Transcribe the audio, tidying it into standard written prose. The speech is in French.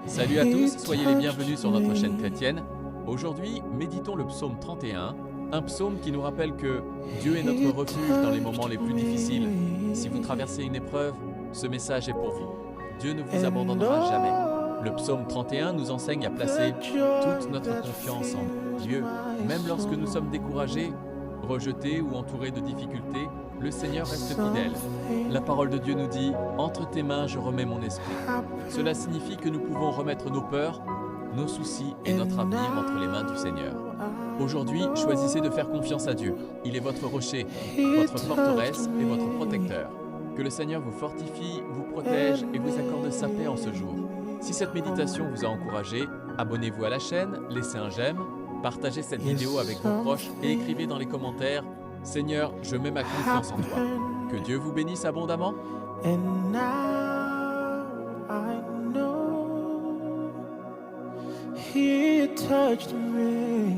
Salut à tous, soyez les bienvenus sur notre chaîne chrétienne. Aujourd'hui, méditons le psaume 31, un psaume qui nous rappelle que Dieu est notre refuge dans les moments les plus difficiles. Si vous traversez une épreuve, ce message est pour vous. Dieu ne vous abandonnera jamais. Le psaume 31 nous enseigne à placer toute notre confiance en Dieu. Même lorsque nous sommes découragés, rejetés ou entourés de difficultés, le Seigneur reste fidèle. La parole de Dieu nous dit « Entre tes mains, je remets mon esprit ». Cela signifie que nous pouvons remettre nos peurs, nos soucis et notre avenir entre les mains du Seigneur. Aujourd'hui, choisissez de faire confiance à Dieu. Il est votre rocher, votre forteresse et votre protecteur. Que le Seigneur vous fortifie, vous protège et vous accorde sa paix en ce jour. Si cette méditation vous a encouragé, abonnez-vous à la chaîne, laissez un j'aime, partagez cette vidéo avec vos proches et écrivez dans les commentaires « Seigneur, je mets ma confiance en toi ». Que Dieu vous bénisse abondamment. And now I know He touched me.